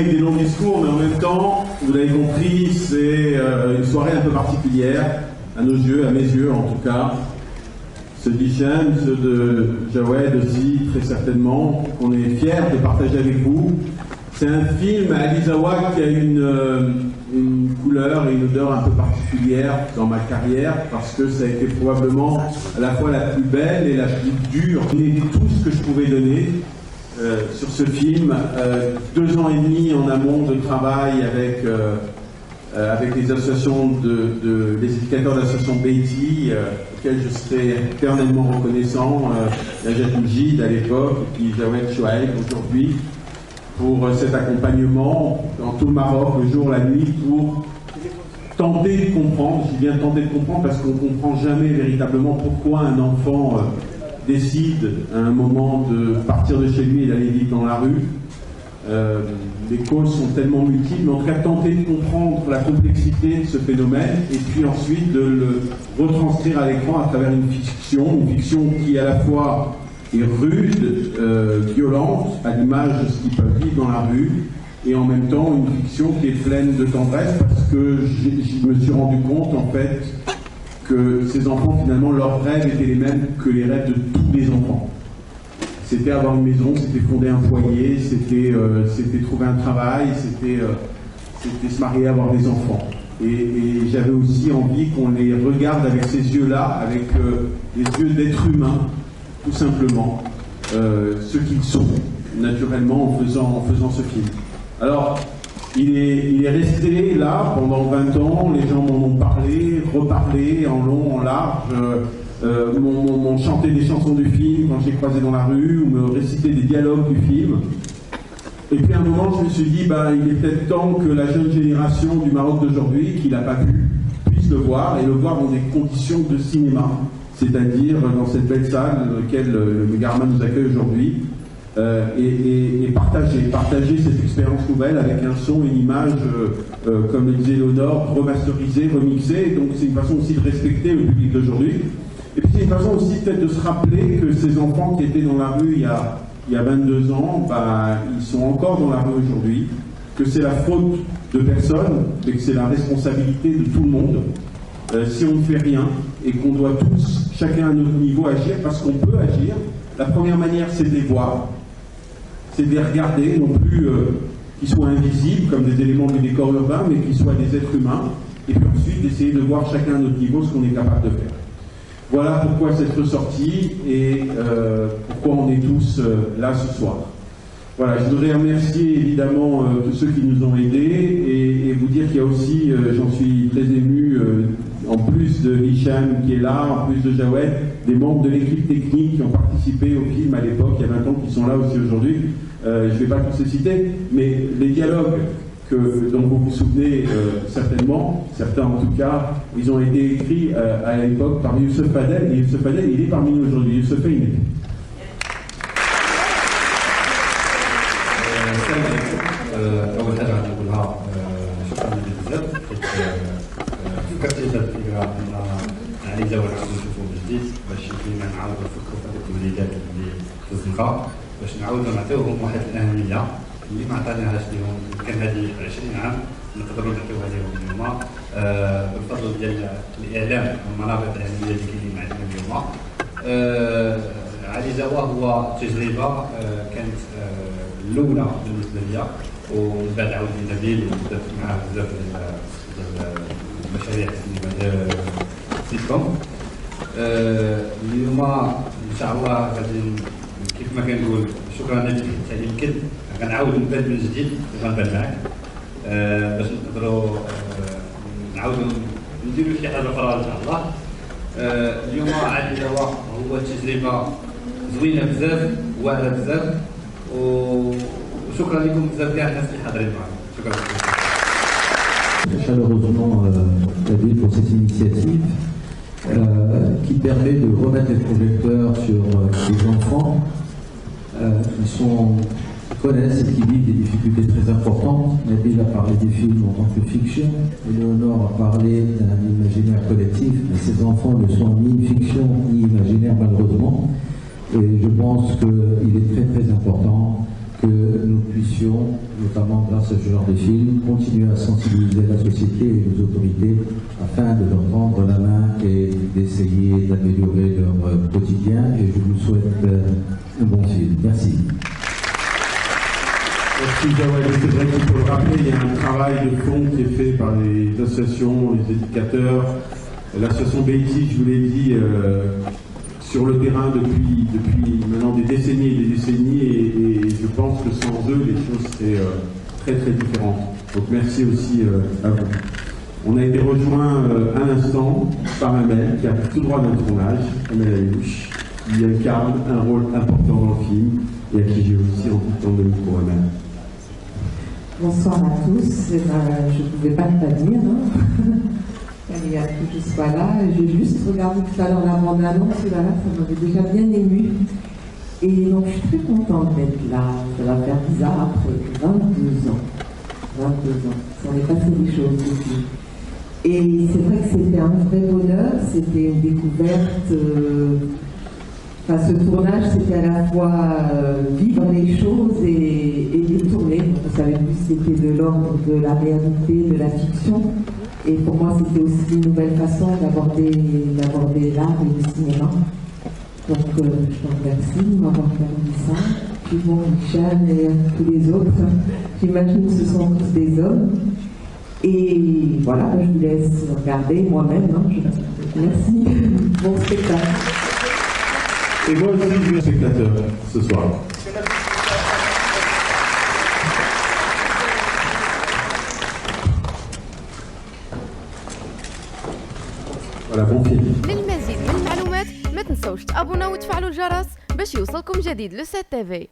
avec des longs discours, mais en même temps, vous l'avez compris, c'est une soirée un peu particulière, à nos yeux, à mes yeux en tout cas. Ceux d'Hichem, ceux de Jawed aussi, très certainement, qu'on est fiers de partager avec vous. C'est un film à Alizawa qui a une couleur et une odeur un peu particulière dans ma carrière, parce que ça a été probablement à la fois la plus belle et la plus dure. J'ai donné tout ce que je pouvais donner sur ce film. 2 ans et demi en amont de travail avec les associations les éducateurs de l'association Beiti, auxquels je serai éternellement reconnaissant, Najat Moujid à l'époque, et puis Jawed Chouaib aujourd'hui, pour cet accompagnement dans tout le Maroc, le jour, la nuit, pour tenter de comprendre. Je dis bien tenter de comprendre parce qu'on ne comprend jamais véritablement pourquoi un enfant décide à un moment de partir de chez lui et d'aller vivre dans la rue. Les causes sont tellement multiples, mais en tout cas tenter de comprendre la complexité de ce phénomène et puis ensuite de le retranscrire à l'écran à travers une fiction qui à la fois est rude, violente, à l'image de ce qu'ils peuvent vivre dans la rue, et en même temps une fiction qui est pleine de tendresse, parce que je me suis rendu compte en fait que ces enfants, finalement, leurs rêves étaient les mêmes que les rêves de tous les enfants. C'était avoir une maison, c'était fonder un foyer, c'était trouver un travail, c'était se marier, avoir des enfants. Et j'avais aussi envie qu'on les regarde avec ces yeux-là, avec les yeux d'êtres humains, tout simplement, ce qu'ils sont, naturellement, en faisant ce film. Alors, il est resté là pendant 20 ans, les gens m'en ont parlé, reparlé, en long, en large, m'ont chanté des chansons du film quand j'ai croisé dans la rue, ou me récité des dialogues du film. Et puis à un moment, je me suis dit, il est peut-être temps que la jeune génération du Maroc d'aujourd'hui, qui l'a pas vu, puisse le voir, et le voir dans des conditions de cinéma, c'est-à-dire dans cette belle salle dans laquelle le Megarma nous accueille aujourd'hui, et partager cette expérience nouvelle avec un son et une image, comme le disait Léonore, remasterisé, remixé. Donc c'est une façon aussi de respecter le public d'aujourd'hui. Et puis c'est une façon aussi peut-être de se rappeler que ces enfants qui étaient dans la rue il y a 22 ans, ils sont encore dans la rue aujourd'hui, que c'est la faute de personne, mais que c'est la responsabilité de tout le monde. Si on ne fait rien, et qu'on doit tous, chacun à notre niveau, agir, parce qu'on peut agir. La première manière, c'est de les voir, c'est de les regarder, non plus qu'ils soient invisibles comme des éléments du décor urbain, mais qu'ils soient des êtres humains, et puis ensuite d'essayer de voir chacun à notre niveau ce qu'on est capable de faire. Voilà pourquoi cette ressortie et pourquoi on est tous là ce soir. Voilà, je voudrais remercier évidemment tous ceux qui nous ont aidés et vous dire qu'il y a aussi, j'en suis très ému, en plus de Hicham qui est là, en plus de Jawed, des membres de l'équipe technique qui ont participé au film à l'époque, il y a 20 ans, qui sont là aussi aujourd'hui. Je ne vais pas tous les citer, mais les dialogues dont vous vous souvenez certainement, certains en tout cas, ils ont été écrits à l'époque par Youssef Fadel, et Youssef Fadel, il est parmi nous aujourd'hui. Youssef Fadel. أول حاجة غادي نقولها شكرا بزاف فكرت هذه الفكرة أن علي زاوية نعاودو نشوفو من جديد باش يمكن نعاودو نفكرو في هذوك الوليدات اللي في الزنقة باش نعاودو نعطيوهم واحد الأهمية اللي ما عطيناهاش ليهم. يمكن هذه 20 عام نقدروا نعطيوها لهم اليوم بالفضل ديال الإعلام والمنابر الإعلامية اللي كاينين عندنا اليوم. علي زاوية هو تجربة كانت الأولى بالنسبة ليا، ومن بعد عاود نبيل ودرت معاه بزاف ديال المشاريع سيتكم. اليوم ان شاء الله غادي كيف ما كنقول شكرا لك على الكذب، غنعاود نبدا من جديد غنبان معك باش نقدروا نعاودوا نديروا شي حاجه اخرى ان شاء الله. اليوم علي زاوية هو تجربه زوينه بزاف، واعره بزاف، وشكرا لكم بزاف كاع الناس اللي حاضرين معنا. شكرا لكم. Chaleureusement David pour cette initiative qui permet de remettre les projecteurs sur les enfants qui connaissent et qui vivent des difficultés très importantes. Nabil a parlé des films en tant que fiction, Léonore a parlé d'un imaginaire collectif, mais ces enfants ne sont ni fiction ni imaginaire malheureusement. Et je pense qu'il est très très important que que nous puissions, notamment grâce à ce genre de film, continuer à sensibiliser la société et les autorités afin de leur tendre la main et d'essayer d'améliorer leur quotidien. Et je vous souhaite un bon film. Merci. Merci Jawed. C'est vrai qu'il faut le rappeler, il y a un travail de fond qui est fait par les associations, les éducateurs. L'association Beiti, je vous l'ai dit, sur le terrain depuis maintenant des décennies et des décennies, et je pense que sans eux, les choses seraient très très différentes. Donc merci aussi à vous. On a été rejoint à l'instant par Amel, qui a tout droit d'un tournage, Amel Aïouch, qui incarne un rôle important dans le film, et à qui j'ai aussi envie de tendre le micro, Amel. Bonsoir à tous. Je ne pouvais pas ne pas dire. Il y a que je sois là. J'ai juste regardé tout à l'heure la bande-annonce, ça m'avait déjà bien ému. Et donc je suis très contente d'être là. Ça va faire bizarre après 22 ans. 22 ans. Ça en est passé des choses depuis. Et c'est vrai que c'était un vrai bonheur. C'était une découverte. Ce tournage, c'était à la fois vivre les choses et les tourner. On savait plus si c'était de l'ordre de la réalité, de la fiction. Et pour moi, c'était aussi une nouvelle façon d'aborder l'art et le cinéma. Donc, je te remercie de m'avoir permis ça. Puis bon, Michel et tous les autres, j'imagine que ce sont tous des hommes. Et voilà, je vous laisse regarder moi-même. Merci. Bon spectacle. Et moi aussi, je suis spectateur ce soir. Voilà, bon film. للمزيد من المعلومات ما تنسوش تابوناو وتفعلوا الجرس باش يوصلكم جديد لو 7 TV.